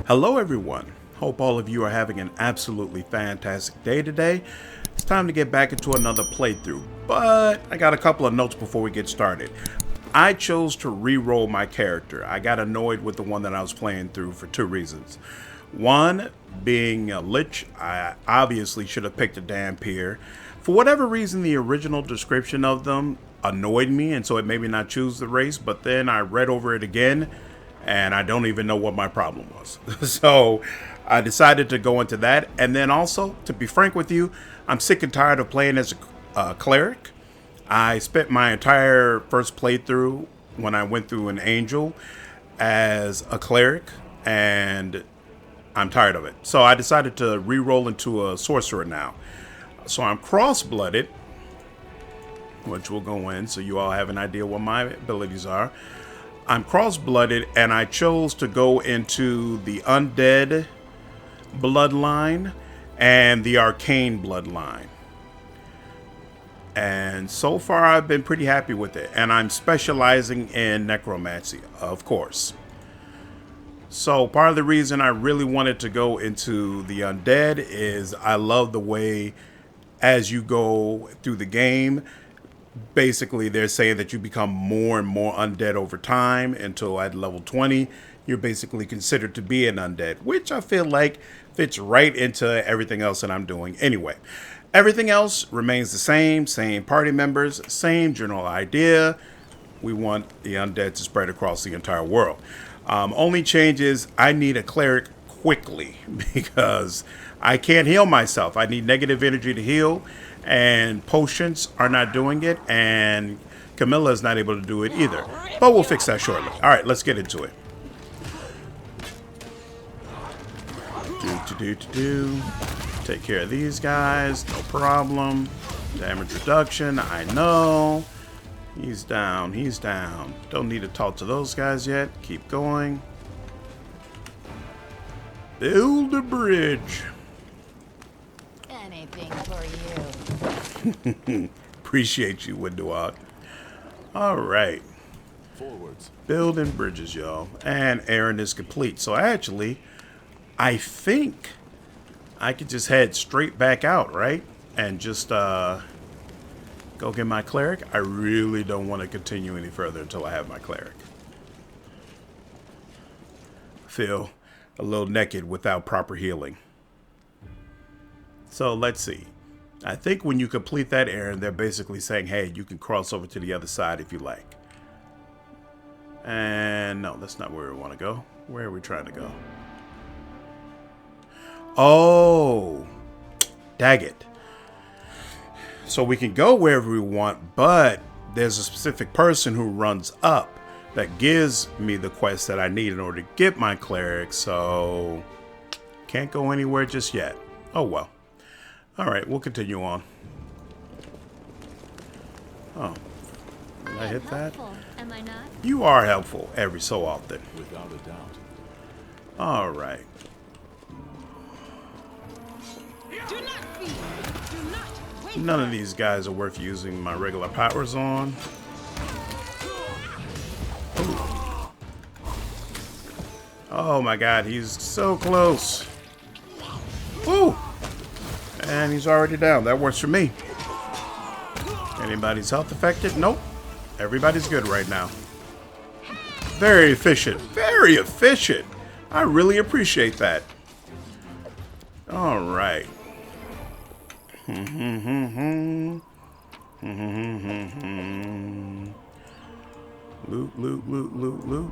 Hello everyone, hope all of you are having an absolutely fantastic day today. It's time to get back into another playthrough, but I got a couple of notes before we get started. I chose to re-roll my character. I got annoyed with the one that I was playing through for two reasons. One, being a Lich, I obviously should have picked a Dampier. For whatever reason, the original description of them annoyed me, and so it made me not choose the race, but then I read over it again, and I don't even know what my problem was. So I decided to go into that. And then also, to be frank with you, I'm sick and tired of playing as a cleric. I spent my entire first playthrough when I went through an angel as a cleric, and I'm tired of it. So I decided to re-roll into a sorcerer now. So I'm cross-blooded, which will go in so you all have an idea what my abilities are. I'm cross-blooded, and I chose to go into the undead bloodline and the arcane bloodline. And so far, I've been pretty happy with it. And I'm specializing in necromancy, of course. So part of the reason I really wanted to go into the undead is I love the way as you go through the game, basically they're saying that you become more and more undead over time until at level 20 you're basically considered to be an undead, which I feel like fits right into everything else that I'm doing anyway. Everything else remains the same party members, same general idea. We want the undead to spread across the entire world. Only change is I need a cleric quickly because I can't heal myself. I need negative energy to heal, and potions are not doing it, and Camilla is not able to do it either. But we'll fix that shortly. All right, let's get into it. Take care of these guys, no problem. Damage reduction, I know. He's down, he's down. Don't need to talk to those guys yet. Keep going. Build a bridge. Anything for you. Appreciate you, Windowalk. All right. Forwards. Building bridges, y'all. And Aaron is complete. So actually, I think I could just head straight back out, right? And just go get my cleric. I really don't want to continue any further until I have my cleric. I feel a little naked without proper healing. So let's see. I think when you complete that errand, they're basically saying, hey, you can cross over to the other side if you like. And no, that's not where we want to go. Where are we trying to go? Oh, daggit. So we can go wherever we want, but there's a specific person who runs up that gives me the quest that I need in order to get my cleric, so can't go anywhere just yet. Oh well. Alright, we'll continue on. Oh, did I hit that? Am I not? You are helpful every so often. Without a doubt. Alright. Do not fear. Do not wait. None of these guys are worth using my regular powers on. Oh my god, he's so close. Woo! And he's already down. That works for me. Anybody's health affected? Nope. Everybody's good right now. Very efficient. Very efficient. I really appreciate that. All right. Loot, loot, loot, loot, loot.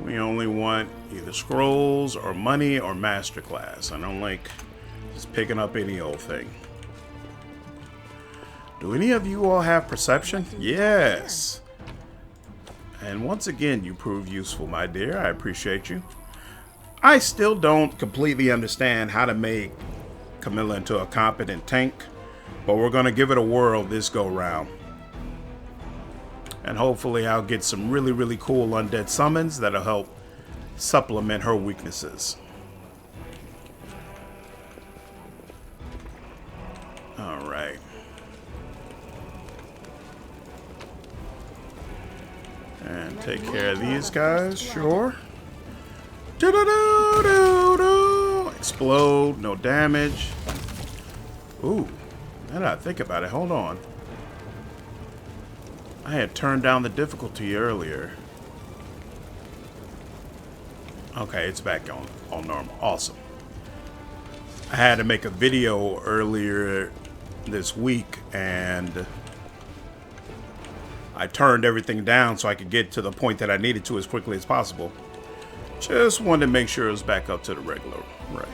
We only want either scrolls or money or masterclass. I don't like just picking up any old thing. Do any of you all have perception? Yes. And once again, you prove useful, my dear. I appreciate you. I still don't completely understand how to make Camilla into a competent tank, but we're going to give it a whirl this go round. And hopefully I'll get some really, really cool undead summons that'll help supplement her weaknesses. All right. And take care of these guys, sure. Explode, no damage. Ooh, now that I think about it, hold on. I had turned down the difficulty earlier. Okay, it's back on normal. Awesome. I had to make a video earlier this week, and I turned everything down so I could get to the point that I needed to as quickly as possible. Just wanted to make sure it was back up to the regular rate.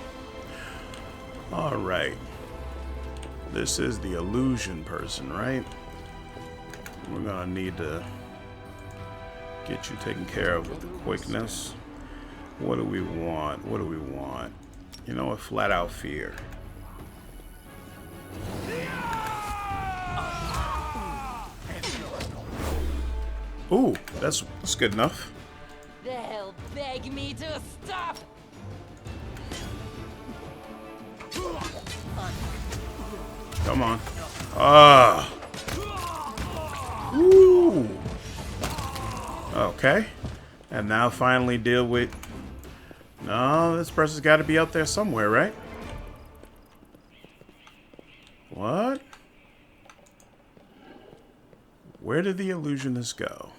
Alright. This is the illusion person, right? We're gonna need to get you taken care of with the quickness. What do we want? What do we want? You know what? Flat out fear. Ooh, that's good enough. They'll beg me to stop. Come on. Ah. Ooh. Okay. And now finally deal with... No, this person's got to be out there somewhere, right? What? Where did the illusionist go?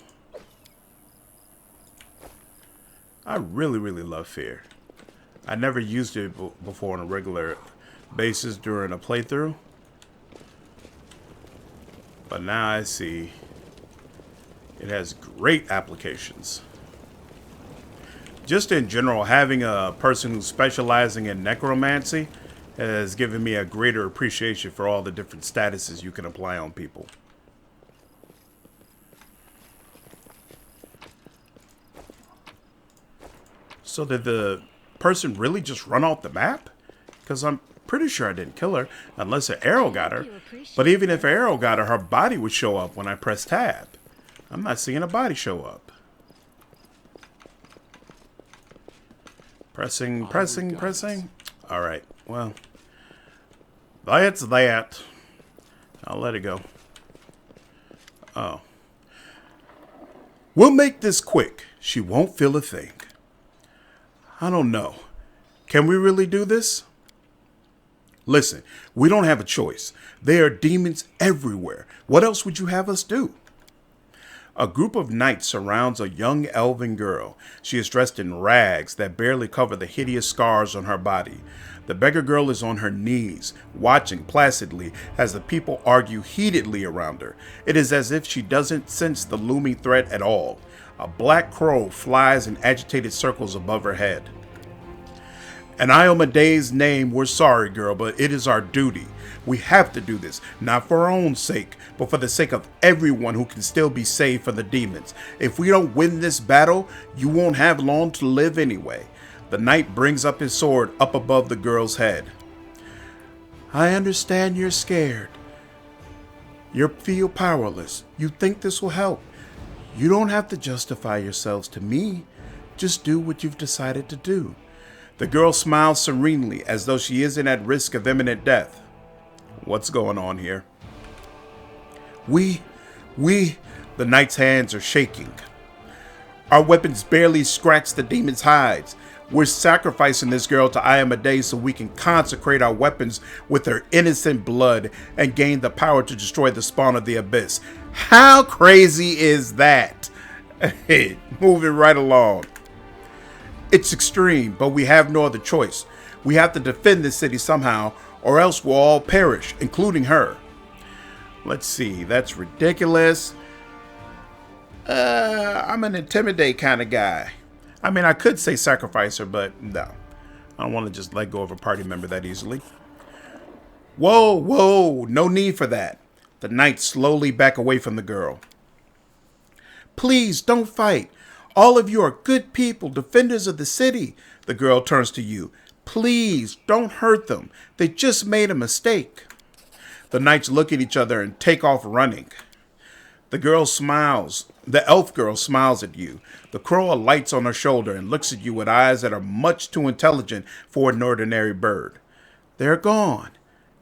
I really, really love fear. I never used it before on a regular basis during a playthrough. But now I see it has great applications. Just in general, having a person who's specializing in necromancy has given me a greater appreciation for all the different statuses you can apply on people. So did the person really just run off the map? Because I'm pretty sure I didn't kill her, unless an arrow got her. But even if an arrow got her, her body would show up when I press tab. I'm not seeing a body show up. Pressing. All right, well, that's that. I'll let it go. Oh. We'll make this quick. She won't feel a thing. I don't know. Can we really do this? Listen, we don't have a choice. There are demons everywhere. What else would you have us do? A group of knights surrounds a young elven girl. She is dressed in rags that barely cover the hideous scars on her body. The beggar girl is on her knees, watching placidly as the people argue heatedly around her. It is as if she doesn't sense the looming threat at all. A black crow flies in agitated circles above her head. In Iomede's name, we're sorry, girl, but it is our duty. We have to do this, not for our own sake, but for the sake of everyone who can still be saved from the demons. If we don't win this battle, you won't have long to live anyway. The knight brings up his sword up above the girl's head. I understand you're scared. You feel powerless. You think this will help. You don't have to justify yourselves to me. Just do what you've decided to do. The girl smiles serenely as though she isn't at risk of imminent death. What's going on here? The knight's hands are shaking. Our weapons barely scratch the demon's hides. We're sacrificing this girl to Iomedes so we can consecrate our weapons with her innocent blood and gain the power to destroy the spawn of the abyss. How crazy is that? Moving right along. It's extreme, but we have no other choice. We have to defend this city somehow, or else we'll all perish, including her. Let's see, that's ridiculous. I'm an intimidate kind of guy. I mean, I could say sacrifice her, but no. I don't want to just let go of a party member that easily. Whoa, no need for that. The knights slowly back away from the girl. Please, don't fight. All of you are good people, defenders of the city. The girl turns to you. Please, don't hurt them. They just made a mistake. The knights look at each other and take off running. The girl smiles. The elf girl smiles at you. The crow alights on her shoulder and looks at you with eyes that are much too intelligent for an ordinary bird. They're gone,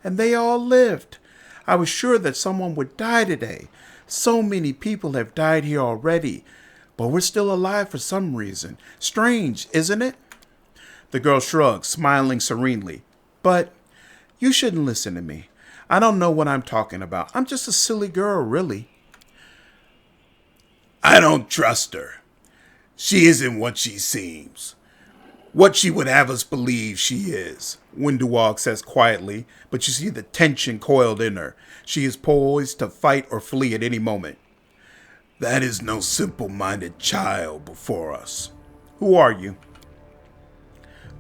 and they all lived. I was sure that someone would die today. So many people have died here already, but we're still alive for some reason. Strange, isn't it? The girl shrugged, smiling serenely. But you shouldn't listen to me. I don't know what I'm talking about. I'm just a silly girl, really. I don't trust her. She isn't what she seems. What she would have us believe she is, Winduwog says quietly, but you see the tension coiled in her. She is poised to fight or flee at any moment. That is no simple-minded child before us. Who are you?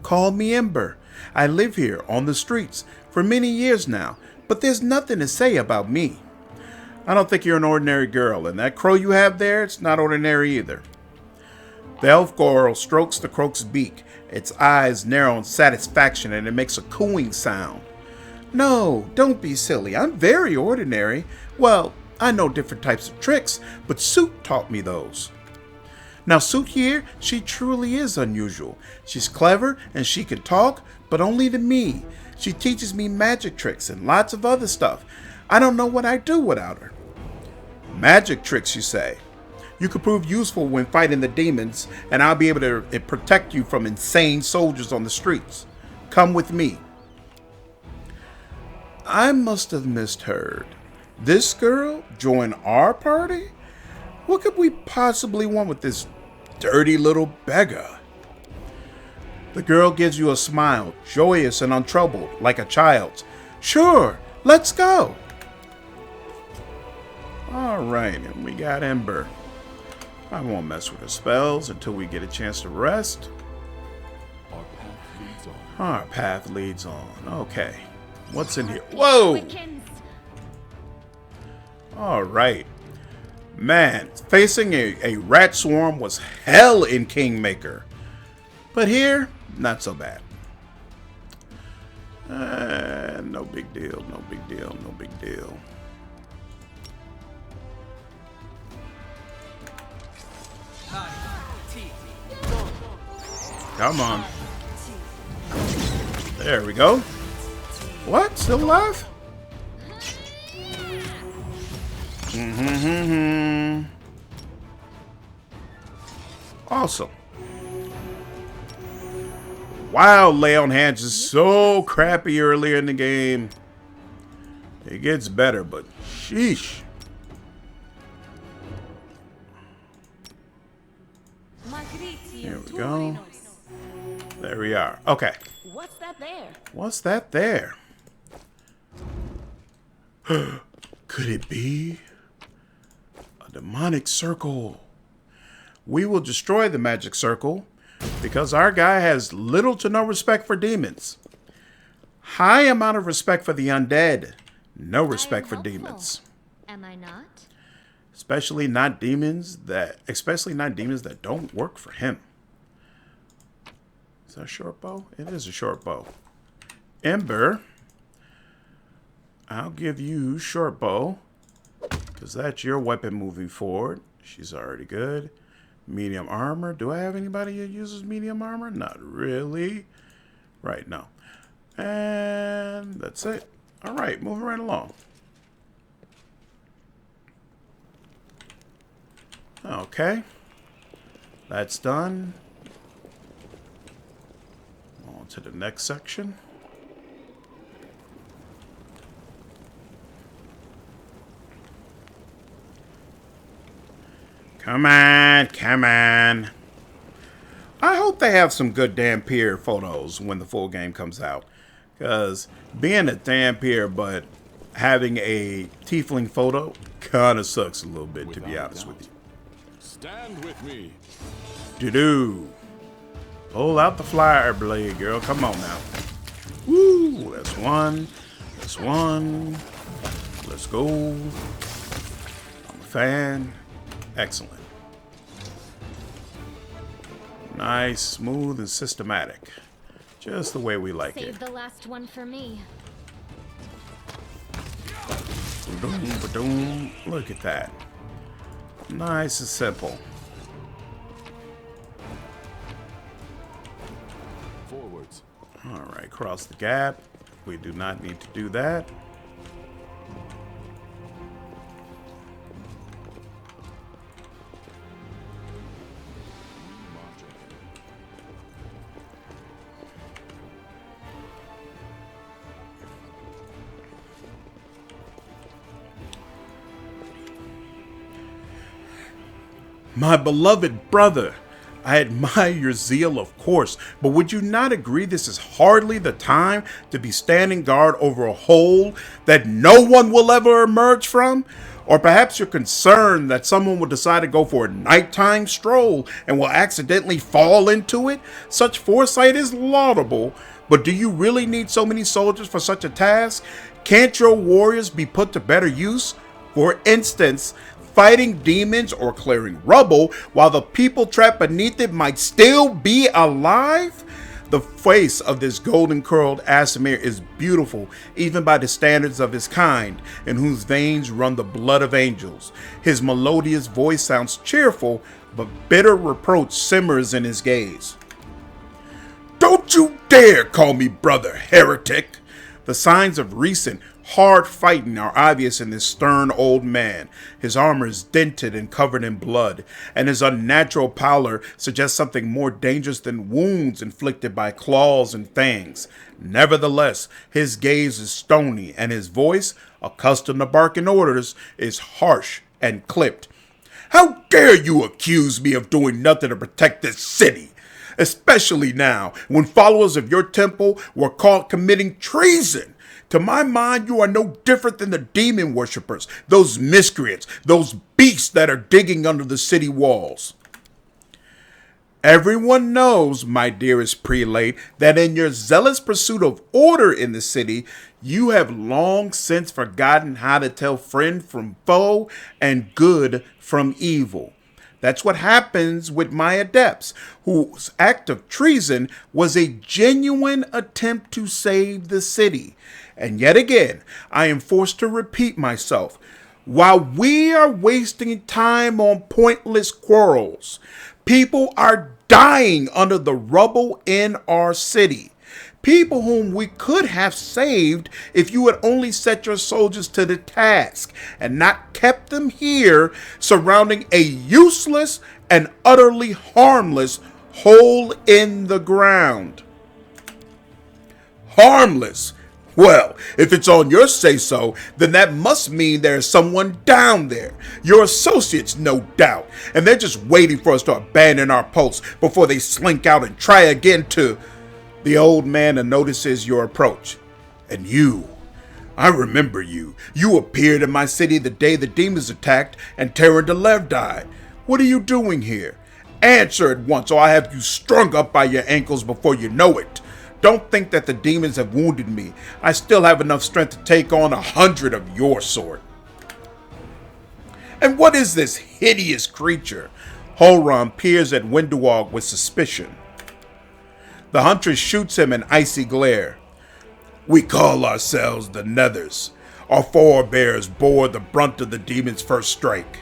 Call me Ember. I live here on the streets for many years now, but there's nothing to say about me. I don't think you're an ordinary girl, and that crow you have there, it's not ordinary either. The elf girl strokes the crow's beak. Its eyes narrow in satisfaction, and it makes a cooing sound. No, don't be silly. I'm very ordinary. Well, I know different types of tricks, but Soot taught me those. Now, Soot here, she truly is unusual. She's clever, and she can talk, but only to me. She teaches me magic tricks and lots of other stuff. I don't know what I'd do without her. Magic tricks, you say? You could prove useful when fighting the demons, and I'll be able to protect you from insane soldiers on the streets. Come with me. I must have misheard. This girl join our party? What could we possibly want with this dirty little beggar? The girl gives you a smile, joyous and untroubled, like a child's. Sure, let's go. All right, and we got Ember. I won't mess with her spells until we get a chance to rest. Our path leads on. Our path leads on. Okay. What's in here? Whoa! All right. Man, facing a rat swarm was hell in Kingmaker. But here, not so bad. No big deal, no big deal, no big deal. Come on. There we go. What? Still alive? Awesome. Wow, Lay on Hands is so crappy earlier in the game. It gets better, but sheesh. Here we go. There we are. Okay. What's that there? What's that there? Could it be a demonic circle? We will destroy the magic circle because our guy has little to no respect for demons. High amount of respect for the undead. No respect for demons. Am I not? Especially not demons that don't work for him. Is that a short bow? It is a short bow. Ember, I'll give you short bow because that's your weapon moving forward. She's already good. Medium armor. Do I have anybody that uses medium armor? Not really. Right, no. And that's it. All right, moving right along. Okay. That's done. On to the next section. Come on, come on. I hope they have some good Dampier photos when the full game comes out. Because being a Dampier but having a tiefling photo kind of sucks a little bit, to be honest with you. Stand with me. Do-do. Pull out the flyer blade, girl. Come on now. Woo! That's one. That's one. Let's go. I'm a fan. Excellent. Nice, smooth, and systematic. Just the way we like it. Save the last one for me. Ba-doom, ba-doom. Look at that. Nice and simple. Forwards. Alright, cross the gap. We do not need to do that. My beloved brother, I admire your zeal, of course, but would you not agree this is hardly the time to be standing guard over a hole that no one will ever emerge from? Or perhaps you're concerned that someone will decide to go for a nighttime stroll and will accidentally fall into it? Such foresight is laudable, but do you really need so many soldiers for such a task? Can't your warriors be put to better use? For instance, fighting demons or clearing rubble while the people trapped beneath it might still be alive? The face of this golden-curled Aasimar is beautiful, even by the standards of his kind, in whose veins run the blood of angels. His melodious voice sounds cheerful, but bitter reproach simmers in his gaze. Don't you dare call me brother, heretic! The signs of recent hard fighting are obvious in this stern old man. His armor is dented and covered in blood, and his unnatural pallor suggests something more dangerous than wounds inflicted by claws and fangs. Nevertheless, his gaze is stony, and his voice, accustomed to barking orders, is harsh and clipped. How dare you accuse me of doing nothing to protect this city? Especially now, when followers of your temple were caught committing treason. To my mind, you are no different than the demon worshippers, those miscreants, those beasts that are digging under the city walls. Everyone knows, my dearest prelate, that in your zealous pursuit of order in the city, you have long since forgotten how to tell friend from foe and good from evil. That's what happens with my adepts, whose act of treason was a genuine attempt to save the city. And yet again, I am forced to repeat myself. While we are wasting time on pointless quarrels, people are dying under the rubble in our city. People whom we could have saved if you had only set your soldiers to the task and not kept them here surrounding a useless and utterly harmless hole in the ground. Harmless? Well, if it's on your say-so, then that must mean there's someone down there. Your associates, no doubt. And they're just waiting for us to abandon our posts before they slink out and try again to... The old man notices your approach. And you, I remember you. You appeared in my city the day the demons attacked and Terran Delev died. What are you doing here? Answer at once, or I have you strung up by your ankles before you know it. Don't think that the demons have wounded me. I still have enough strength to take on 100 of your sort. And what is this hideous creature? Hulrun peers at Windowog with suspicion. The huntress shoots him an icy glare. We call ourselves the Nethers. Our forebears bore the brunt of the demon's first strike.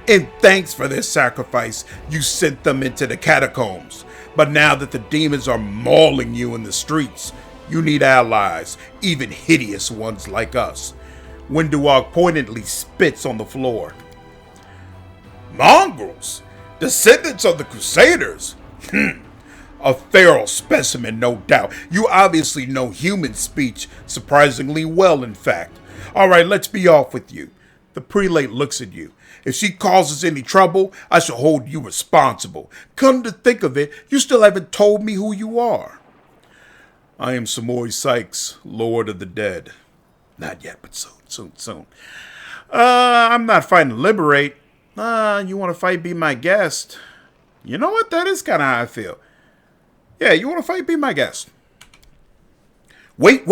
In thanks for their sacrifice, you sent them into the catacombs. But now that the demons are mauling you in the streets, you need allies, even hideous ones like us. Windowog pointedly spits on the floor. Mongrels? Descendants of the Crusaders? A feral specimen, no doubt. You obviously know human speech surprisingly well, in fact. All right, let's be off with you. The prelate looks at you. If she causes any trouble, I shall hold you responsible. Come to think of it, you still haven't told me who you are. I am Samori Sykes, Lord of the Dead. Not yet, but soon. I'm not fighting to liberate. You want to fight, be my guest? You know what? That is kind of how I feel. Yeah, you want to fight, be my guest. Wait.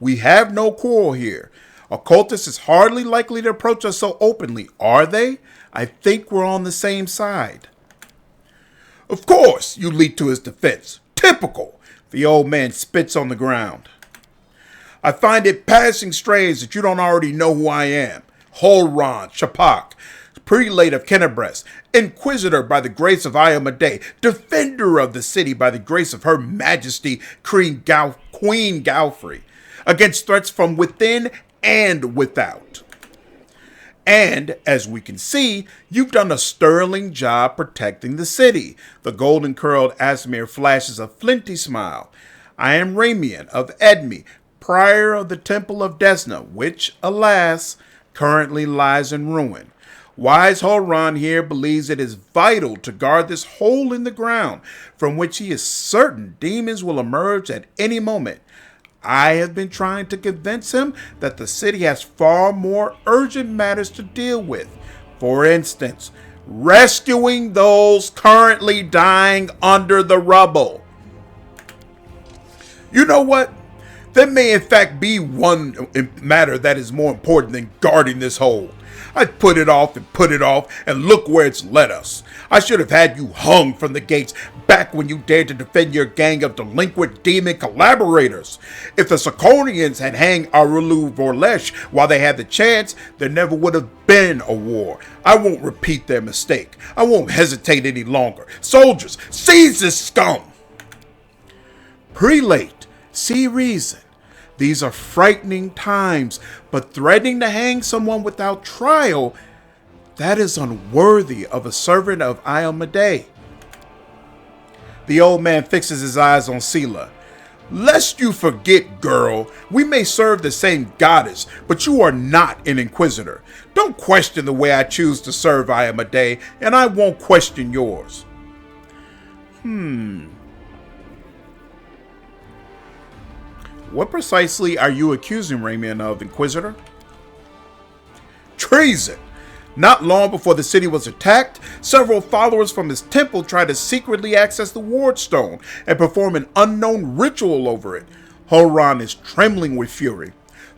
We have no quarrel here. Occultists is hardly likely to approach us so openly, are they? I think we're on the same side. Of course, you leap to his defense. Typical. The old man spits on the ground. I find it passing strange that you don't already know who I am. Hulrun Shapak, prelate of Kennebrest, inquisitor by the grace of Iomaday, defender of the city by the grace of Her Majesty Queen Galfrey, against threats from within and without. And, as we can see, you've done a sterling job protecting the city. The golden-curled Aasimar flashes a flinty smile. I am Ramian of Edme, prior of the Temple of Desna, which, alas, currently lies in ruin. Wise Hulrun here believes it is vital to guard this hole in the ground from which he is certain demons will emerge at any moment. I have been trying to convince him that the city has far more urgent matters to deal with. For instance, rescuing those currently dying under the rubble. You know what? There may in fact be one matter that is more important than guarding this hole. I put it off and look where it's led us. I should have had you hung from the gates back when you dared to defend your gang of delinquent demon collaborators. If the Sarkonians had hanged Arulu Vorlesh while they had the chance, there never would have been a war. I won't repeat their mistake. I won't hesitate any longer. Soldiers, seize this scum! Prelate, see reason. These are frightening times, but threatening to hang someone without trial, that is unworthy of a servant of Aeon Mystical. The old man fixes his eyes on Sela. Lest you forget, girl, we may serve the same goddess, but you are not an inquisitor. Don't question the way I choose to serve Aeon Mystical, and I won't question yours. What precisely are you accusing Ramian of, Inquisitor? Treason! Not long before the city was attacked, several followers from his temple tried to secretly access the Ward Stone and perform an unknown ritual over it. Hulrun is trembling with fury.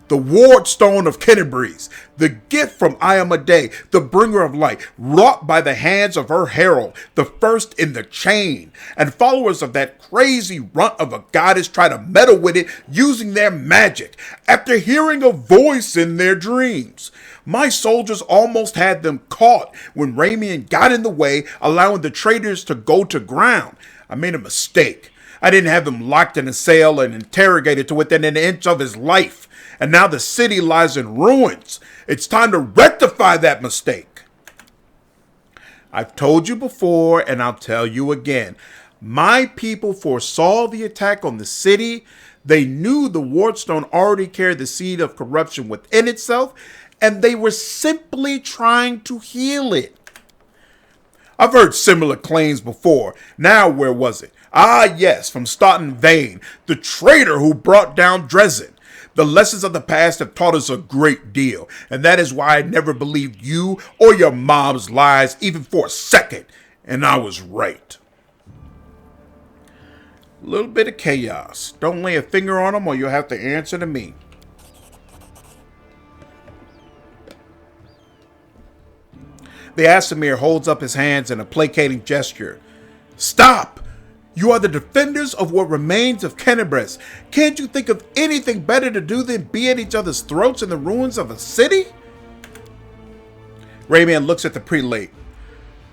The Ward Stone of Kennebrese, the gift from Aeon Mystical, the bringer of light, wrought by the hands of her herald, the first in the chain. And followers of that crazy runt of a goddess try to meddle with it using their magic, after hearing a voice in their dreams. My soldiers almost had them caught when Ramian got in the way, allowing the traitors to go to ground. I made a mistake. I didn't have him locked in a cell and interrogated to within an inch of his life. And now the city lies in ruins. It's time to rectify that mistake. I've told you before, and I'll tell you again. My people foresaw the attack on the city. They knew the Wardstone already carried the seed of corruption within itself, and they were simply trying to heal it. I've heard similar claims before. Now where was it? Ah yes, from Stoughton Vane, the traitor who brought down Dresden. The lessons of the past have taught us a great deal, and that is why I never believed you or your mom's lies even for a second, and I was right. A little bit of chaos. Don't lay a finger on them or you'll have to answer to me. The Asimir holds up his hands in a placating gesture. Stop! You are the defenders of what remains of Kennebrese. Can't you think of anything better to do than be at each other's throats in the ruins of a city? Ramian looks at the prelate.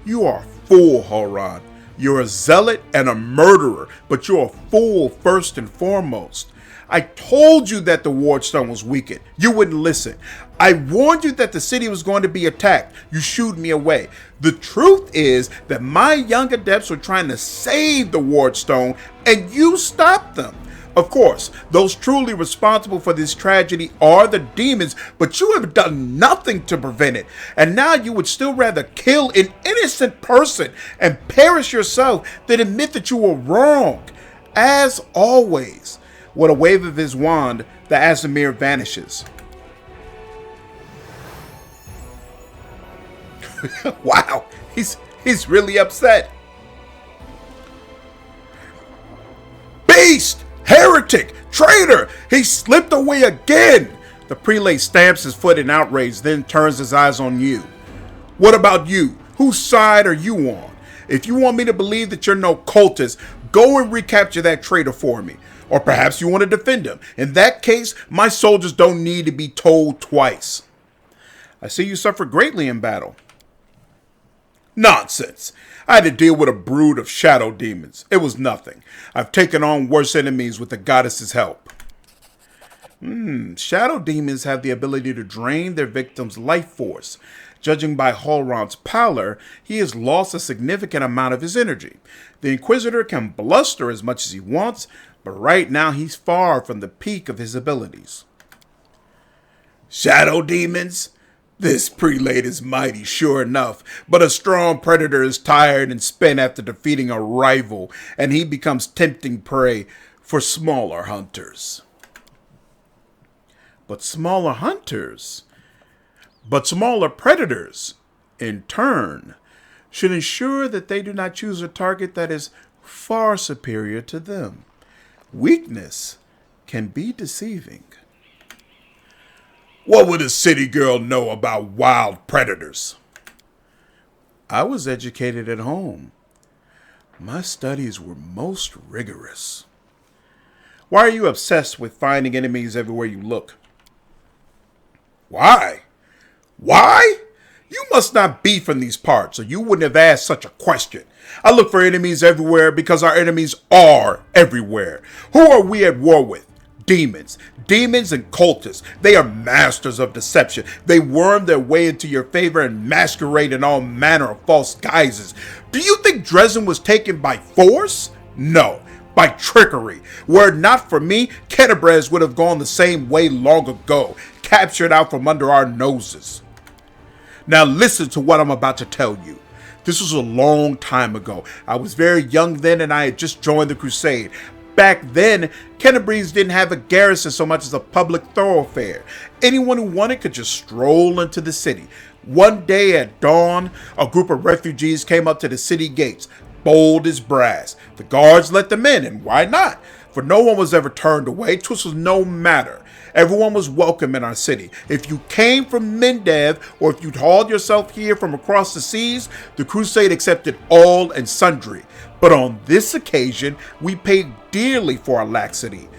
You are a fool, Hulrun. You're a zealot and a murderer, but you're a fool first and foremost. I told you that the Wardstone was weakened. You wouldn't listen. I warned you that the city was going to be attacked. You shooed me away. The truth is that my young adepts were trying to save the Wardstone, and you stopped them. Of course, those truly responsible for this tragedy are the demons, but you have done nothing to prevent it. And now you would still rather kill an innocent person and perish yourself than admit that you were wrong. As always, with a wave of his wand, the Asimir vanishes. Wow, he's really upset. Beast! Heretic! Traitor! He slipped away again! The prelate stamps his foot in outrage, then turns his eyes on you. What about you? Whose side are you on? If you want me to believe that you're no cultist, go and recapture that traitor for me. Or perhaps you want to defend him. In that case, my soldiers don't need to be told twice. I see you suffer greatly in battle. Nonsense. I had to deal with a brood of shadow demons. It was nothing. I've taken on worse enemies with the goddess's help. Shadow demons have the ability to drain their victim's life force. Judging by Hulrun's pallor, he has lost a significant amount of his energy. The Inquisitor can bluster as much as he wants, but right now he's far from the peak of his abilities. Shadow demons? This prelate is mighty, sure enough, but a strong predator is tired and spent after defeating a rival, and he becomes tempting prey for smaller hunters. But smaller predators, in turn, should ensure that they do not choose a target that is far superior to them. Weakness can be deceiving. What would a city girl know about wild predators? I was educated at home. My studies were most rigorous. Why are you obsessed with finding enemies everywhere you look? Why? Why? You must not be from these parts, or you wouldn't have asked such a question. I look for enemies everywhere because our enemies are everywhere. Who are we at war with? Demons. Demons and cultists. They are masters of deception. They worm their way into your favor and masquerade in all manner of false guises. Do you think Dresden was taken by force? No, by trickery. Were it not for me, Kennebrez would have gone the same way long ago, captured out from under our noses. Now listen to what I'm about to tell you. This was a long time ago. I was very young then, and I had just joined the crusade. Back then, Kennebrez didn't have a garrison so much as a public thoroughfare. Anyone who wanted could just stroll into the city. One day at dawn, a group of refugees came up to the city gates, bold as brass. The guards let them in, and why not? For no one was ever turned away. 'Twas no matter. Everyone was welcome in our city. If you came from Mendev, or if you'd hauled yourself here from across the seas, the crusade accepted all and sundry. But on this occasion, we paid dearly for our laxity.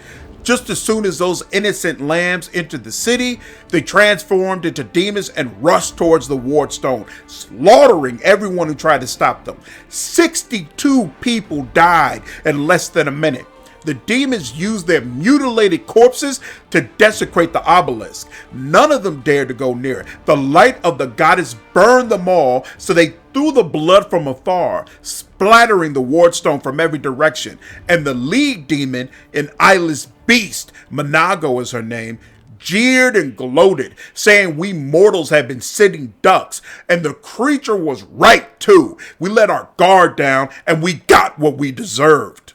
Just as soon as those innocent lambs entered the city, they transformed into demons and rushed towards the wardstone, slaughtering everyone who tried to stop them. 62 people died in less than a minute. The demons used their mutilated corpses to desecrate the obelisk. None of them dared to go near it. The light of the goddess burned them all, so they threw the blood from afar, splattering the wardstone from every direction. And the lead demon, an eyeless beast, Monago is her name, jeered and gloated, saying we mortals had been sitting ducks. And the creature was right too. We let our guard down and we got what we deserved.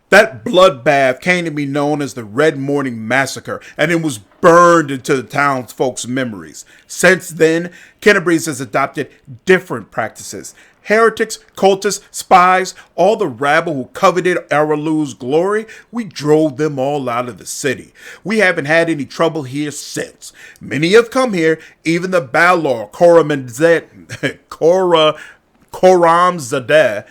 That bloodbath came to be known as the Red Morning Massacre, and it was burned into the townsfolk's memories. Since then, Kennebrez has adopted different practices. Heretics, cultists, spies, all the rabble who coveted Aralu's glory, we drove them all out of the city. We haven't had any trouble here since. Many have come here, even the Balor, Koramzadeh,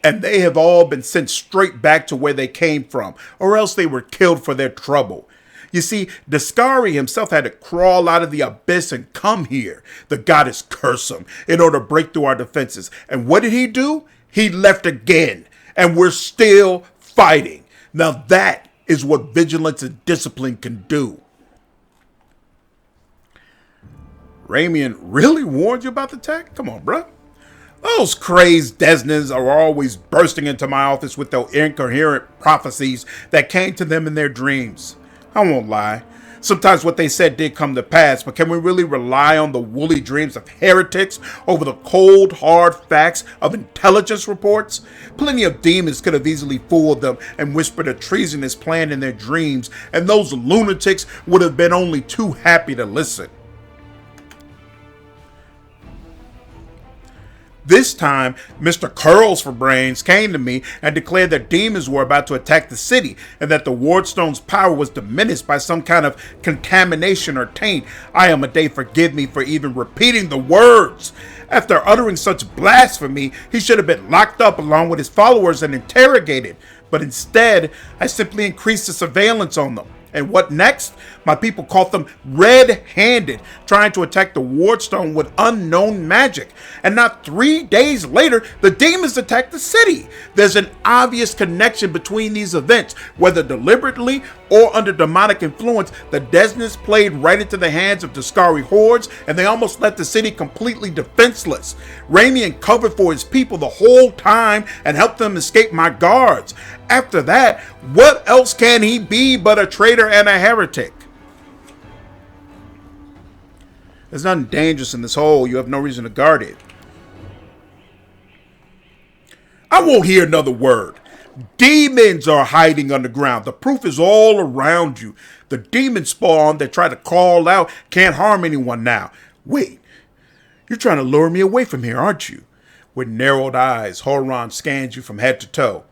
and they have all been sent straight back to where they came from, or else they were killed for their trouble. You see, Daskari himself had to crawl out of the abyss and come here. The goddess cursed him in order to break through our defenses. And what did he do? He left again, and we're still fighting. Now that is what vigilance and discipline can do. Ramian really warned you about the attack? Come on, bruh. Those crazed Desnans are always bursting into my office with their incoherent prophecies that came to them in their dreams. I won't lie. Sometimes what they said did come to pass, but can we really rely on the woolly dreams of heretics over the cold, hard facts of intelligence reports? Plenty of demons could have easily fooled them and whispered a treasonous plan in their dreams, and those lunatics would have been only too happy to listen. This time, Mr. Curls for Brains came to me and declared that demons were about to attack the city and that the wardstone's power was diminished by some kind of contamination or taint. Iomedae forgive me for even repeating the words. After uttering such blasphemy, he should have been locked up along with his followers and interrogated. But instead, I simply increased the surveillance on them. And what next? My people caught them red-handed, trying to attack the wardstone with unknown magic. And not 3 days later, the demons attacked the city. There's an obvious connection between these events. Whether deliberately or under demonic influence, the Desnans played right into the hands of Daskari hordes, and they almost left the city completely defenseless. Ramian covered for his people the whole time and helped them escape my guards. After that, what else can he be but a traitor and a heretic? There's nothing dangerous in this hole. You have no reason to guard it. I won't hear another word. Demons are hiding underground. The proof is all around you. The demon spawn that try to call out can't harm anyone now. Wait, you're trying to lure me away from here, aren't you? With narrowed eyes, Hulrun scans you from head to toe.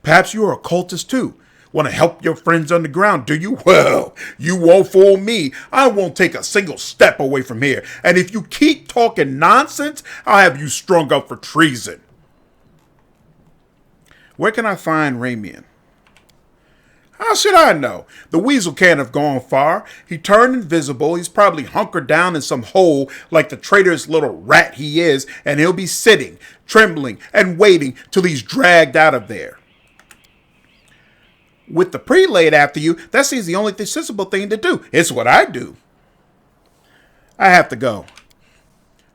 Perhaps you're a cultist too. Want to help your friends underground, do you? Well, you won't fool me. I won't take a single step away from here. And if you keep talking nonsense, I'll have you strung up for treason. Where can I find Ramian? How should I know? The weasel can't have gone far. He turned invisible. He's probably hunkered down in some hole like the traitorous little rat he is, and he'll be sitting, trembling, and waiting till he's dragged out of there. With the prelate after you, that seems the only sensible thing to do. It's what I do. I have to go.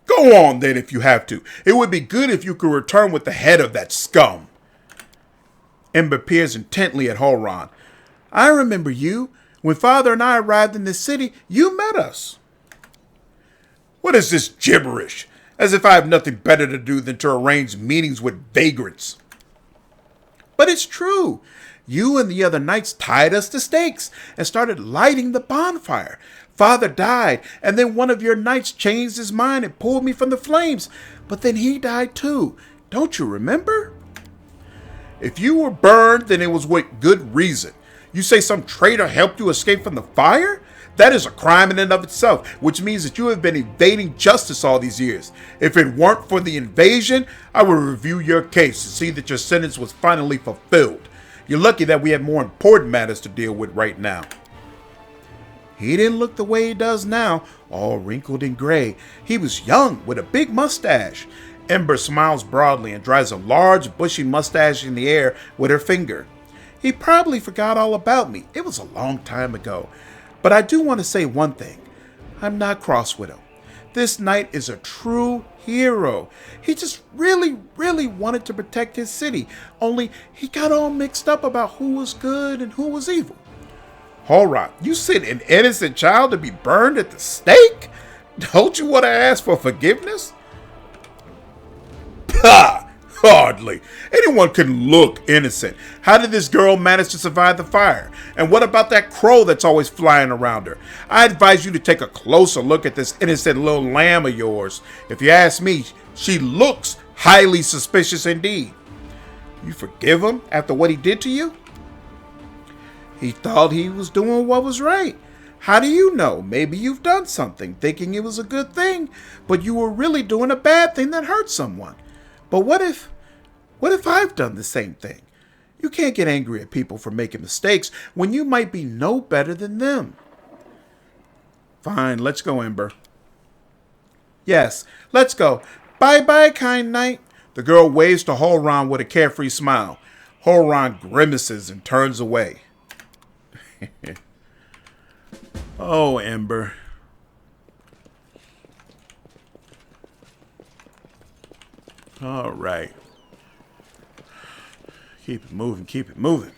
Go on then if you have to. It would be good if you could return with the head of that scum. Ember peers intently at Hulrun. I remember you. When Father and I arrived in this city, you met us. What is this gibberish? As if I have nothing better to do than to arrange meetings with vagrants. But it's true. You and the other knights tied us to stakes and started lighting the bonfire. Father died, and then one of your knights changed his mind and pulled me from the flames. But then he died too. Don't you remember? If you were burned, then it was with good reason. You say some traitor helped you escape from the fire? That is a crime in and of itself, which means that you have been evading justice all these years. If it weren't for the invasion, I would review your case to see that your sentence was finally fulfilled. You're lucky that we have more important matters to deal with right now. He didn't look the way he does now, all wrinkled and gray. He was young with a big mustache. Ember smiles broadly and drives a large, bushy mustache in the air with her finger. He probably forgot all about me. It was a long time ago. But I do want to say one thing. I'm not cross with him. This knight is a true hero. He just really wanted to protect his city. Only he got all mixed up about who was good and who was evil. Hulrun, you sent an innocent child to be burned at the stake? Don't you want to ask for forgiveness? Pah! Hardly. Anyone can look innocent. How did this girl manage to survive the fire? And what about that crow that's always flying around her? I advise you to take a closer look at this innocent little lamb of yours. If you ask me, she looks highly suspicious indeed. You forgive him after what he did to you? He thought he was doing what was right. How do you know? Maybe you've done something thinking it was a good thing, but you were really doing a bad thing that hurt someone. But what if I've done the same thing? You can't get angry at people for making mistakes when you might be no better than them. Fine, let's go, Ember. Yes, let's go. Bye-bye, kind knight. The girl waves to Hulrun with a carefree smile. Hulrun grimaces and turns away. Oh, Ember. All right. Keep it moving, keep it moving.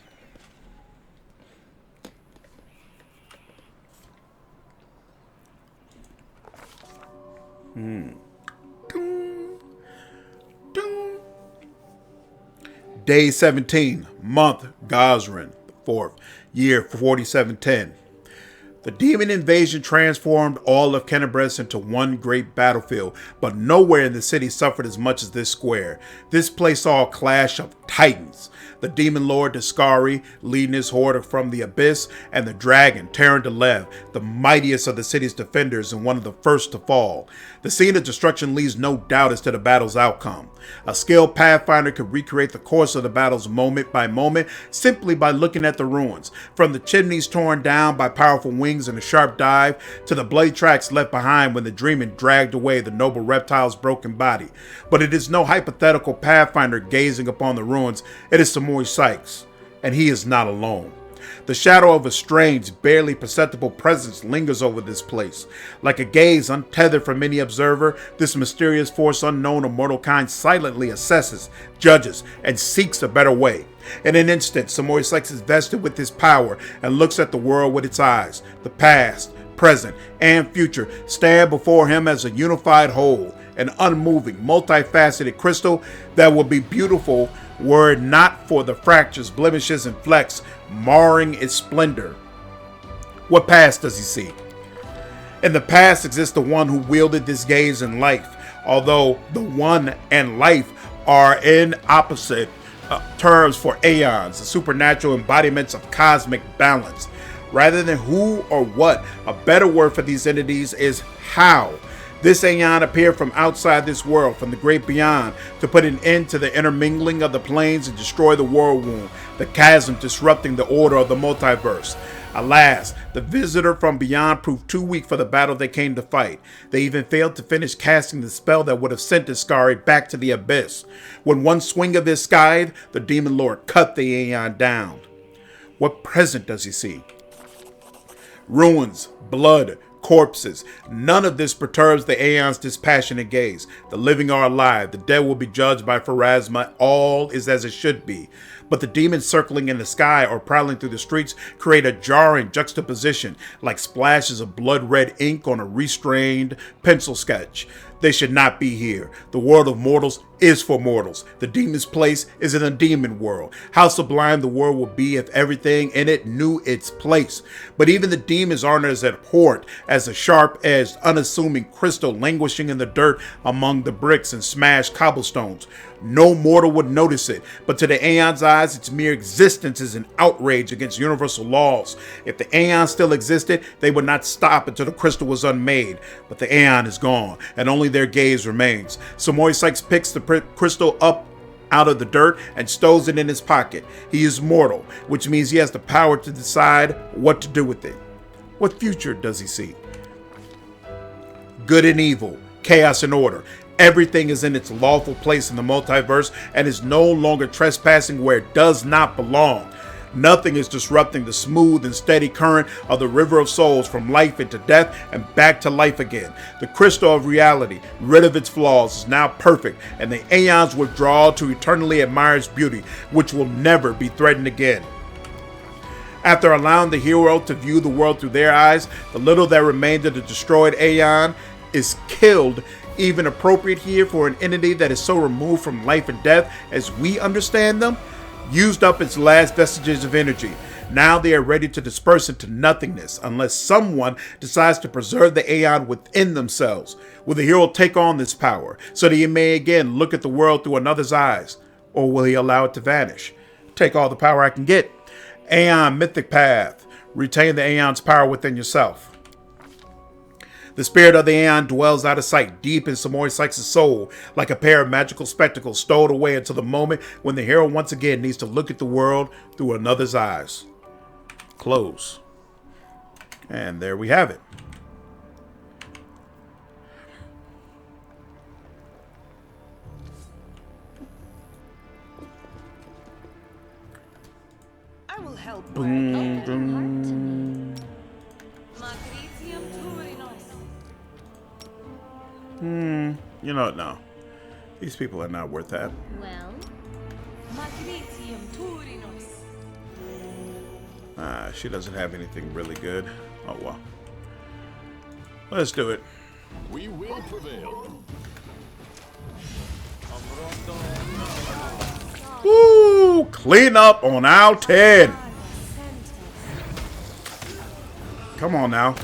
Dun, dun. Day 17, month Gosrin, 4th, year 4710. The demon invasion transformed all of Kenebres into one great battlefield, but nowhere in the city suffered as much as this square. This place saw a clash of titans. The demon lord Discari leading his horde from the abyss, and the dragon Terran Delev, the mightiest of the city's defenders and one of the first to fall. The scene of destruction leaves no doubt as to the battle's outcome. A skilled Pathfinder could recreate the course of the battles moment by moment simply by looking at the ruins, from the chimneys torn down by powerful wings in a sharp dive to the bloody tracks left behind when the demon dragged away the noble reptile's broken body. But it is no hypothetical Pathfinder gazing upon the ruins. It is Samoy Sykes, and he is not alone. The shadow of a strange, barely perceptible presence lingers over this place. Like a gaze untethered from any observer, this mysterious force unknown to mortal kind silently assesses, judges, and seeks a better way. In an instant, Samoy Sykes is vested with his power and looks at the world with its eyes, the past, present, and future stand before him as a unified whole, an unmoving, multifaceted crystal that would be beautiful were it not for the fractures, blemishes, and flecks marring its splendor. What past does he see? In the past exists the one who wielded this gaze in life, although the one and life are in opposite terms for aeons, the supernatural embodiments of cosmic balance. Rather than who or what, a better word for these entities is how. This Aeon appeared from outside this world, from the great beyond, to put an end to the intermingling of the planes and destroy the world womb, the chasm disrupting the order of the multiverse. Alas, the visitor from beyond proved too weak for the battle they came to fight. They even failed to finish casting the spell that would have sent Iskari back to the abyss. When one swing of his scythe, the demon lord cut the Aeon down. What present does he see? Ruins, blood, corpses. None of this perturbs the Aeon's dispassionate gaze. The living are alive. The dead will be judged by Pharasma. All is as it should be. But the demons circling in the sky or prowling through the streets create a jarring juxtaposition, like splashes of blood-red ink on a restrained pencil sketch. They should not be here. The world of mortals is for mortals. The demon's place is in the demon world. How sublime the world would be if everything in it knew its place. But even the demons aren't as abhorrent as the sharp-edged, unassuming crystal languishing in the dirt among the bricks and smashed cobblestones. No mortal would notice it, but to the Aeon's eyes, its mere existence is an outrage against universal laws. If the Aeon still existed, they would not stop until the crystal was unmade. But the Aeon is gone, and only their gaze remains. Samori Sykes picks the crystal up out of the dirt and stows it in his pocket. He is mortal, which means he has the power to decide what to do with it. What future does he see? Good and evil, chaos and order. Everything is in its lawful place in the multiverse and is no longer trespassing where it does not belong. Nothing is disrupting the smooth and steady current of the river of souls from life into death and back to life again. The crystal of reality, rid of its flaws, is now perfect, and the Aeon's withdrawal to eternally admire its beauty, which will never be threatened again. After allowing the hero to view the world through their eyes, the little that remained of the destroyed Aeon is killed. Even appropriate here for an entity that is so removed from life and death as we understand them, used up its last vestiges of energy. Now they are ready to disperse into nothingness unless someone decides to preserve the Aeon within themselves. Will the hero take on this power so that he may again look at the world through another's eyes? Or will he allow it to vanish? Take all the power I can get. Aeon Mystical Path. Retain the Aeon's power within yourself. The spirit of the Aeon dwells out of sight, deep in Samori Sykes' soul, like a pair of magical spectacles stowed away until the moment when the hero once again needs to look at the world through another's eyes. Close. And there we have it. I will help. Boom, boom. You know what? No. These people are not worth that. Well, She doesn't have anything really good. Oh, well. Let's do it. We will prevail. Woo! Clean up on aisle 10. Come on now.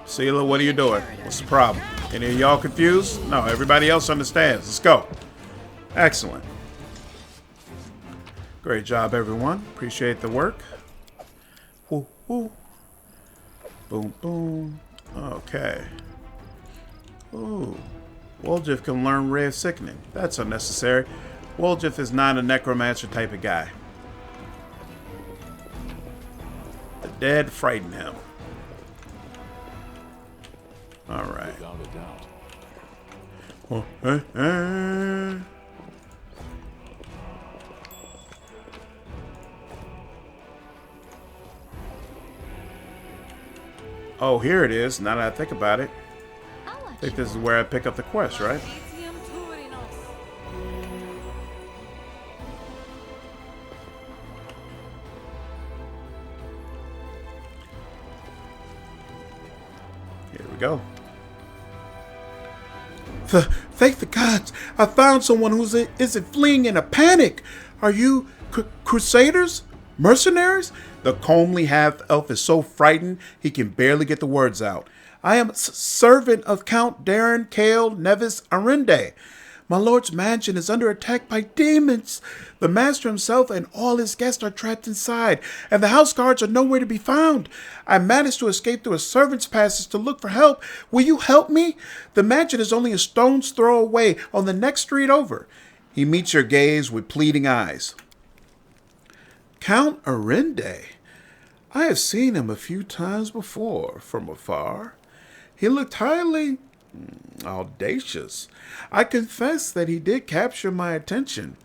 Seela, what are you doing? What's the problem? Any of y'all confused? No, everybody else understands. Let's go. Excellent. Great job, everyone. Appreciate the work. Woo, woo. Boom, boom. Okay. Ooh. Woljif can learn Ray of Sickening. That's unnecessary. Woljif is not a necromancer type of guy. The dead frighten him. All right. Without a doubt. Oh, here it is. Now that I think about it. I'll I watch think you. this is where I pick up the quest, right? go. Thank the gods! I found someone who isn't fleeing in a panic. Are you crusaders? Mercenaries? The comely half-elf is so frightened he can barely get the words out. I am a servant of Count Darren Kale Nevis Arinde. My lord's mansion is under attack by demons. The master himself and all his guests are trapped inside, and the house guards are nowhere to be found. I managed to escape through a servant's passage to look for help. Will you help me? The mansion is only a stone's throw away on the next street over. He meets your gaze with pleading eyes. Count Arinde. I have seen him a few times before from afar. He looked highly audacious. I confess that he did capture my attention,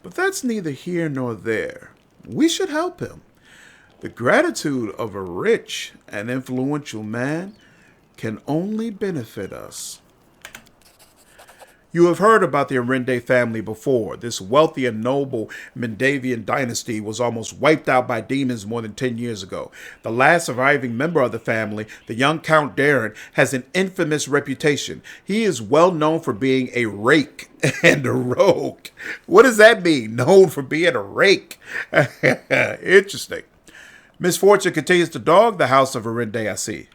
but that's neither here nor there. We should help him. The gratitude of a rich and influential man can only benefit us. You have heard about the Arinde family before. This wealthy and noble Mendavian dynasty was almost wiped out by demons more than 10 years ago. The last surviving member of the family, the young Count Darren, has an infamous reputation. He is well known for being a rake and a rogue. What does that mean? Known for being a rake. Interesting. Misfortune continues to dog the house of Arinde, I see.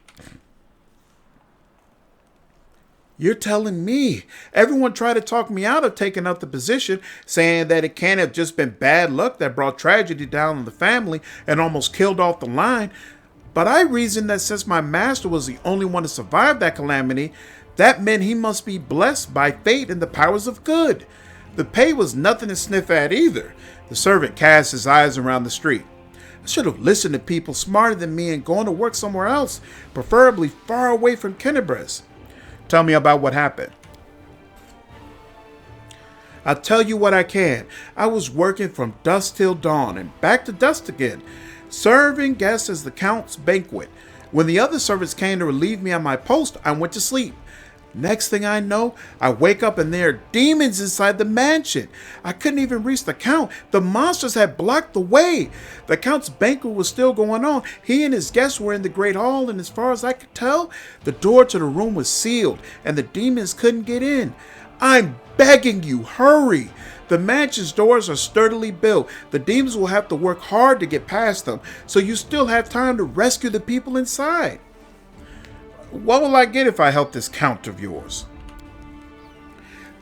You're telling me? Everyone tried to talk me out of taking up the position, saying that it can't have just been bad luck that brought tragedy down on the family and almost killed off the line. But I reasoned that since my master was the only one to survive that calamity, that meant he must be blessed by fate and the powers of good. The pay was nothing to sniff at either. The servant cast his eyes around the street. I should have listened to people smarter than me and gone to work somewhere else, preferably far away from Kennebress. Tell me about what happened. I'll tell you what I can. I was working from dusk till dawn and back to dusk again, serving guests as the Count's banquet. When the other servants came to relieve me on my post, I went to sleep. Next thing I know, I wake up and there are demons inside the mansion. I couldn't even reach the Count. The monsters had blocked the way. The Count's banquet was still going on. He and his guests were in the great hall, and as far as I could tell, the door to the room was sealed, and the demons couldn't get in. I'm begging you, hurry. The mansion's doors are sturdily built. The demons will have to work hard to get past them, so you still have time to rescue the people inside. What will I get if I help this Count of yours?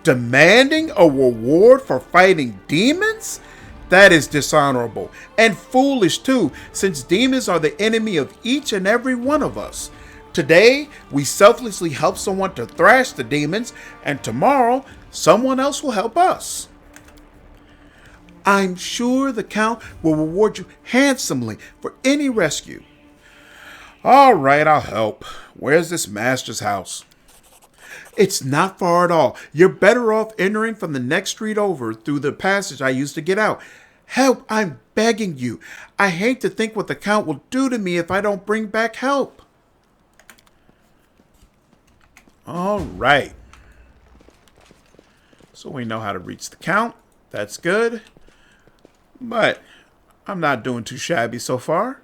Demanding a reward for fighting demons? That is dishonorable and foolish too, since demons are the enemy of each and every one of us. Today, we selflessly help someone to thrash the demons, and tomorrow, someone else will help us. I'm sure the Count will reward you handsomely for any rescue. All right, I'll help. Where's this master's house? It's not far at all. You're better off entering from the next street over through the passage I used to get out. Help, I'm begging you. I hate to think what the Count will do to me if I don't bring back help. All right. So we know how to reach the Count. That's good. But I'm not doing too shabby so far.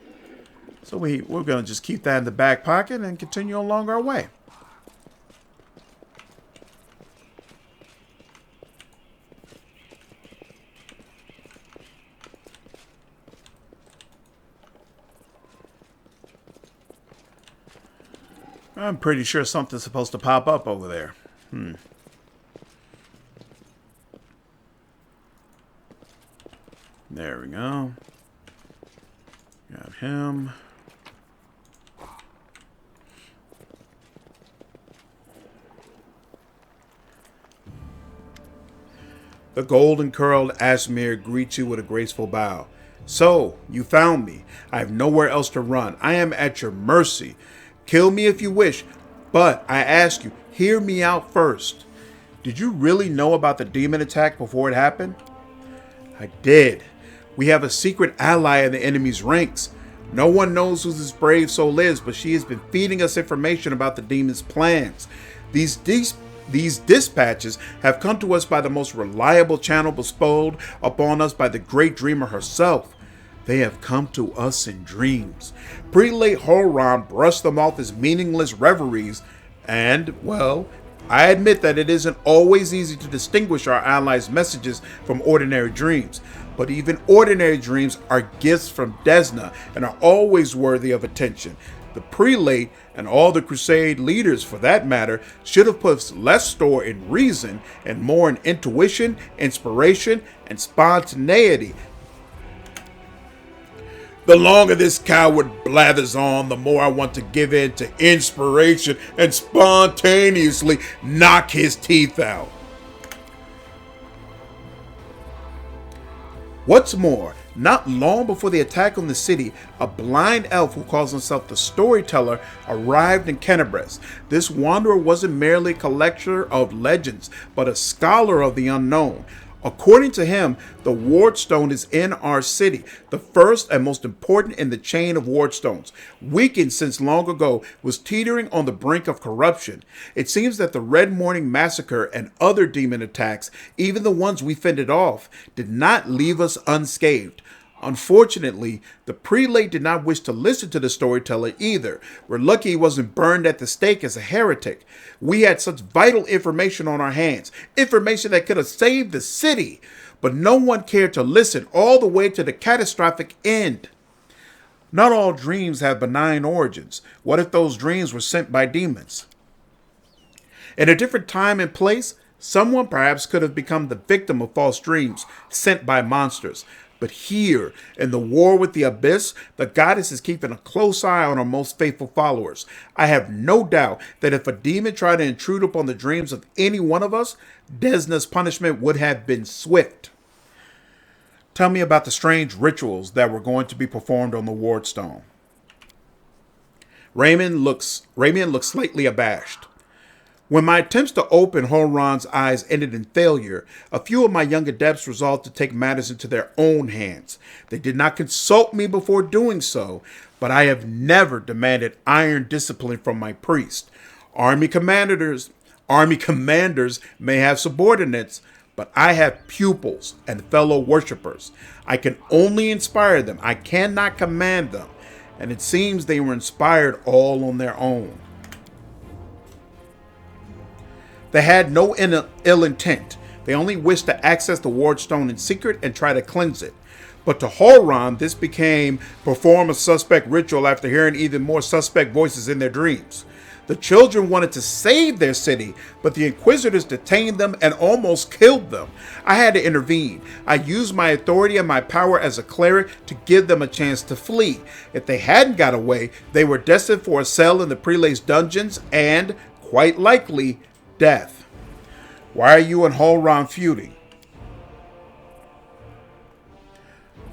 So we're going to just keep that in the back pocket and continue along our way. I'm pretty sure something's supposed to pop up over there. There we go. Got him. The golden-curled Ashmere greets you with a graceful bow. So, you found me. I have nowhere else to run. I am at your mercy. Kill me if you wish, but I ask you, hear me out first. Did you really know about the demon attack before it happened? I did. We have a secret ally in the enemy's ranks. No one knows who this brave soul is, but she has been feeding us information about the demon's plans. These dispatches have come to us by the most reliable channel bestowed upon us by the great dreamer herself. They have come to us in dreams. Prelate Hulrun brushed them off as meaningless reveries, And, well, I admit that it isn't always easy to distinguish our allies' messages from ordinary dreams, but even ordinary dreams are gifts from Desna and are always worthy of attention. The prelate, and all the crusade leaders for that matter, should have put less store in reason and more in intuition, inspiration, and spontaneity. The longer this coward blathers on, the more I want to give in to inspiration and spontaneously knock his teeth out. What's more, not long before the attack on the city, a blind elf who calls himself the Storyteller arrived in Kenebres. This wanderer wasn't merely a collector of legends, but a scholar of the unknown. According to him, the Wardstone is in our city, the first and most important in the chain of Wardstones. Weakened since long ago, was teetering on the brink of corruption. It seems that the Red Morning Massacre and other demon attacks, even the ones we fended off, did not leave us unscathed. Unfortunately, the prelate did not wish to listen to the Storyteller either. We're lucky he wasn't burned at the stake as a heretic. We had such vital information on our hands, information that could have saved the city, but no one cared to listen all the way to the catastrophic end. Not all dreams have benign origins. What if those dreams were sent by demons? In a different time and place, someone perhaps could have become the victim of false dreams sent by monsters. But here, in the war with the abyss, the goddess is keeping a close eye on her most faithful followers. I have no doubt that if a demon tried to intrude upon the dreams of any one of us, Desna's punishment would have been swift. Tell me about the strange rituals that were going to be performed on the Wardstone. Raymond looks slightly abashed. When my attempts to open Hulrun's eyes ended in failure, a few of my young adepts resolved to take matters into their own hands. They did not consult me before doing so, but I have never demanded iron discipline from my priest. Army commanders may have subordinates, but I have pupils and fellow worshippers. I can only inspire them. I cannot command them. And it seems they were inspired all on their own. They had no ill intent. They only wished to access the Wardstone in secret and try to cleanse it. But to Hulrun, this became perform a suspect ritual after hearing even more suspect voices in their dreams. The children wanted to save their city, but the Inquisitors detained them and almost killed them. I had to intervene. I used my authority and my power as a cleric to give them a chance to flee. If they hadn't got away, they were destined for a cell in the prelate's dungeons and, quite likely, death. Why are you and Hulrun feuding?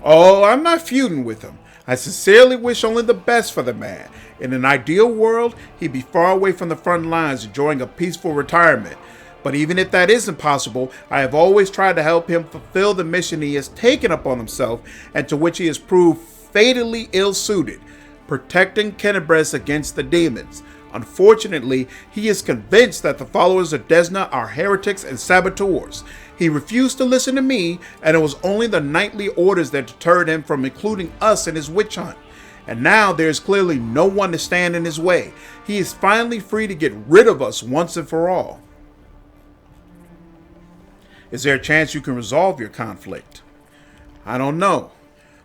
Oh, I'm not feuding with him. I sincerely wish only the best for the man. In an ideal world, he'd be far away from the front lines enjoying a peaceful retirement. But even if that isn't possible, I have always tried to help him fulfill the mission he has taken upon himself and to which he has proved fatally ill-suited, protecting Kenebres against the demons. Unfortunately, he is convinced that the followers of Desna are heretics and saboteurs. He refused to listen to me, and it was only the knightly orders that deterred him from including us in his witch hunt. And now there is clearly no one to stand in his way. He is finally free to get rid of us once and for all. Is there a chance you can resolve your conflict? I don't know.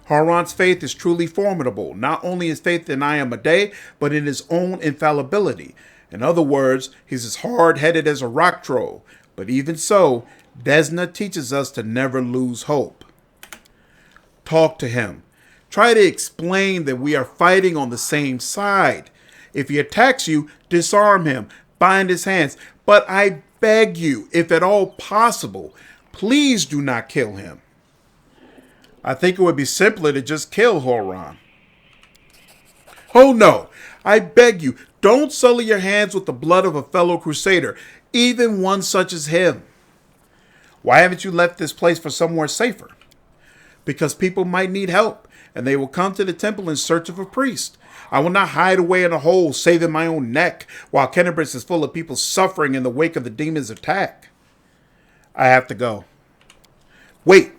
Hulrun's faith is truly formidable, not only his faith in I Am a Day, but in his own infallibility. In other words, he's as hard-headed as a rock troll. But even so, Desna teaches us to never lose hope. Talk to him. Try to explain that we are fighting on the same side. If he attacks you, disarm him, bind his hands. But I beg you, if at all possible, please do not kill him. I think it would be simpler to just kill Hulrun. Oh no, I beg you, don't sully your hands with the blood of a fellow crusader, even one such as him. Why haven't you left this place for somewhere safer? Because people might need help, and they will come to the temple in search of a priest. I will not hide away in a hole, saving my own neck, while Kenebres is full of people suffering in the wake of the demon's attack. I have to go. Wait.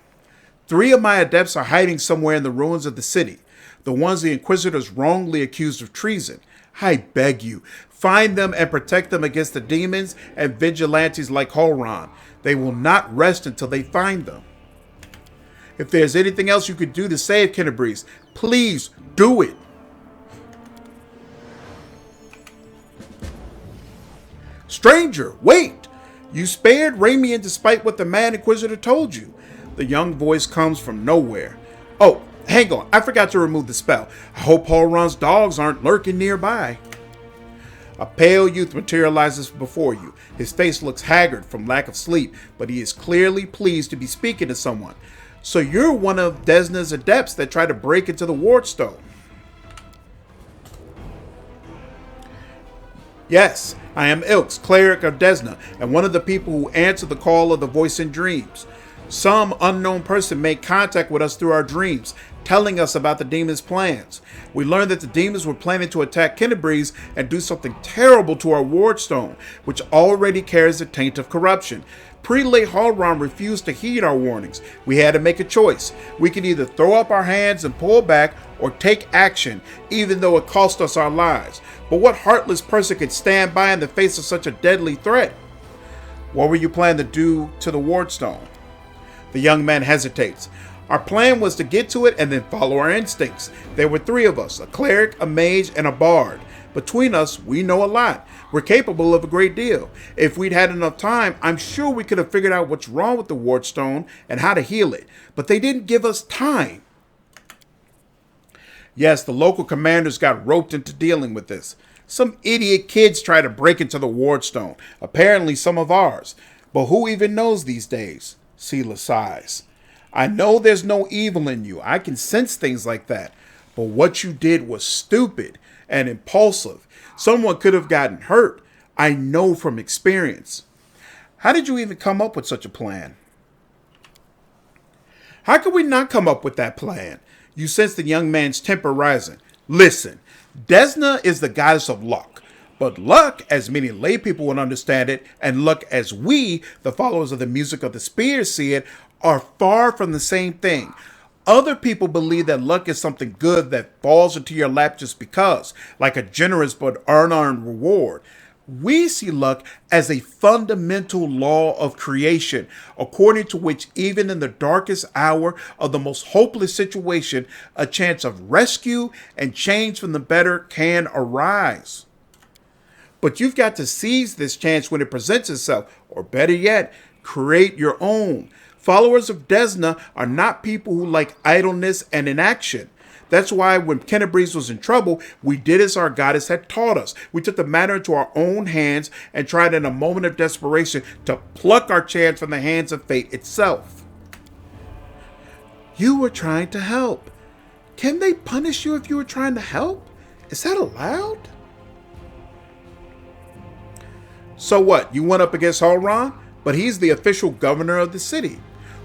3 of my adepts are hiding somewhere in the ruins of the city, the ones the Inquisitors wrongly accused of treason. I beg you, Find them and protect them against the demons and vigilantes like Hulrun. They will not rest until they find them. If there's anything else you could do to save Kenebreeze, please do it. Stranger, wait! You spared Ramian despite what the Mad Inquisitor told you. The young voice comes from nowhere. Oh, hang on, I forgot to remove the spell. I hope Hulrun's dogs aren't lurking nearby. A pale youth materializes before you. His face looks haggard from lack of sleep, but he is clearly pleased to be speaking to someone. So you're one of Desna's adepts that tried to break into the Wardstone. Yes, I am Ilks, cleric of Desna, and one of the people who answer the call of the voice in dreams. Some unknown person made contact with us through our dreams, telling us about the demons' plans. We learned that the demons were planning to attack Kenebreeze and do something terrible to our Wardstone, which already carries the taint of corruption. Prelate Hulrun refused to heed our warnings. We had to make a choice. We could either throw up our hands and pull back or take action, even though it cost us our lives. But what heartless person could stand by in the face of such a deadly threat? What were you planning to do to the Wardstone? The young man hesitates. Our plan was to get to it and then follow our instincts. There were 3 of us, a cleric, a mage, and a bard. Between us, we know a lot. We're capable of a great deal. If we'd had enough time, I'm sure we could have figured out what's wrong with the Wardstone and how to heal it. But they didn't give us time. Yes, the local commanders got roped into dealing with this. Some idiot kids try to break into the Wardstone. Apparently some of ours. But who even knows these days? Sela sighs. I know there's no evil in you. I can sense things like that. But what you did was stupid and impulsive. Someone could have gotten hurt. I know from experience. How did you even come up with such a plan? How could we not come up with that plan? You sense the young man's temper rising. Listen, Desna is the goddess of luck. But luck, as many lay people would understand it, and luck as we, the followers of the music of the spears, see it, are far from the same thing. Other people believe that luck is something good that falls into your lap just because, like a generous but unearned reward. We see luck as a fundamental law of creation, according to which even in the darkest hour of the most hopeless situation, a chance of rescue and change from the better can arise. But you've got to seize this chance when it presents itself, or better yet, create your own. Followers of Desna are not people who like idleness and inaction. That's why when Kenebreeze was in trouble, we did as our goddess had taught us. We took the matter into our own hands and tried in a moment of desperation to pluck our chance from the hands of fate itself. You were trying to help. Can they punish you if you were trying to help? Is that allowed? So what? You went up against Hulrun? But he's the official governor of the city.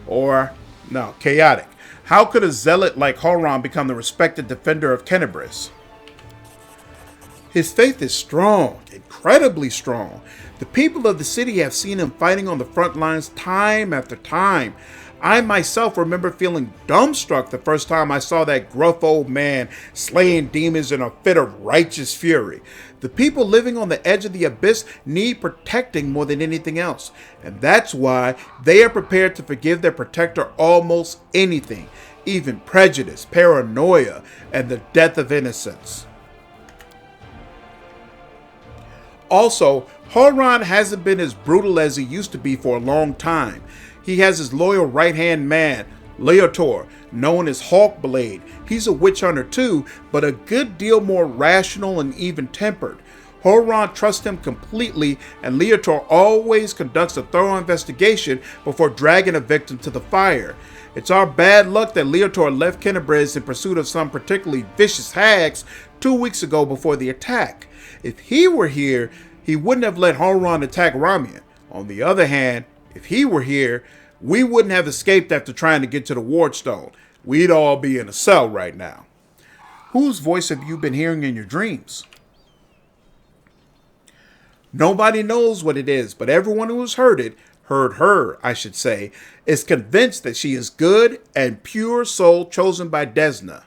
Or, no, chaotic. How could a zealot like Hulrun become the respected defender of Kenebreeze? His faith is strong, incredibly strong. The people of the city have seen him fighting on the front lines time after time. I myself remember feeling dumbstruck the first time I saw that gruff old man slaying demons in a fit of righteous fury. The people living on the edge of the abyss need protecting more than anything else. And that's why they are prepared to forgive their protector almost anything, even prejudice, paranoia, and the death of innocence. Also, Hulrun hasn't been as brutal as he used to be for a long time. He has his loyal right-hand man, Leotor, known as Hawkblade. He's a witch hunter too, but a good deal more rational and even-tempered. Hulrun trusts him completely, and Leotor always conducts a thorough investigation before dragging a victim to the fire. It's our bad luck that Leotor left Kenebreeze in pursuit of some particularly vicious hags 2 weeks ago before the attack. If he were here, he wouldn't have let Hulrun attack Ramian. On the other hand, if he were here, we wouldn't have escaped after trying to get to the Wardstone. We'd all be in a cell right now. Whose voice have you been hearing in your dreams? Nobody knows what it is, but everyone who has heard her, I should say, is convinced that she is good and pure soul chosen by Desna.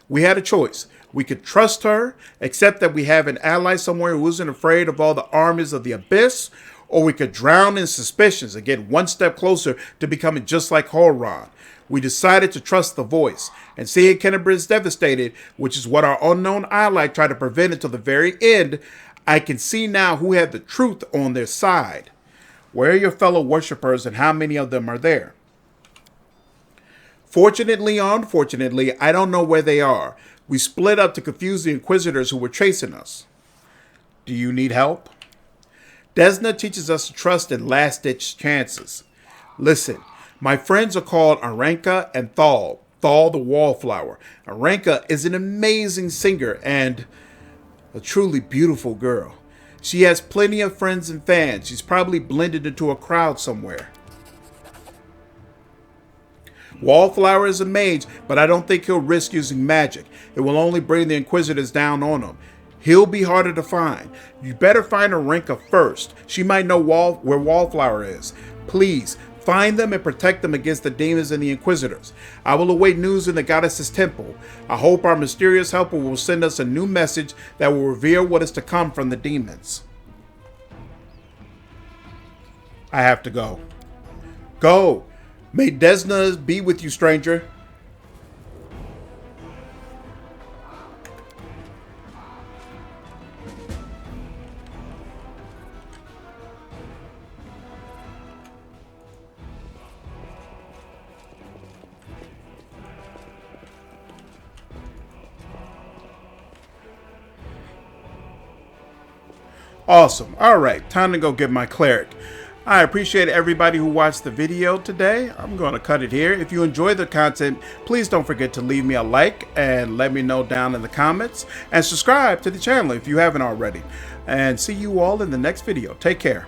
We had a choice. We could trust her, accept that we have an ally somewhere who isn't afraid of all the armies of the abyss, or we could drown in suspicions and get one step closer to becoming just like Hulrun. We decided to trust the voice, and seeing Kennebr's devastated, which is what our unknown ally tried to prevent until the very end, I can see now who had the truth on their side. Where are your fellow worshippers and how many of them are there? Fortunately or unfortunately, I don't know where they are. We split up to confuse the Inquisitors who were chasing us. Do you need help? Desna teaches us to trust in last-ditch chances. Listen, my friends are called Aranka and Thal. Thal the Wallflower. Aranka is an amazing singer and a truly beautiful girl. She has plenty of friends and fans. She's probably blended into a crowd somewhere. Wallflower is a mage, but I don't think he'll risk using magic. It will only bring the Inquisitors down on him. He'll be harder to find. You better find Aranka first. She might know where Wallflower is. Please, find them and protect them against the demons and the Inquisitors. I will await news in the goddess's temple. I hope our mysterious helper will send us a new message that will reveal what is to come from the demons. I have to go. Go! May Desna be with you, stranger. Awesome. All right, time to go get my cleric. I appreciate everybody who watched the video today. I'm going to cut it here. If you enjoy the content, please don't forget to leave me a like and let me know down in the comments. And subscribe to the channel if you haven't already. And see you all in the next video. Take care.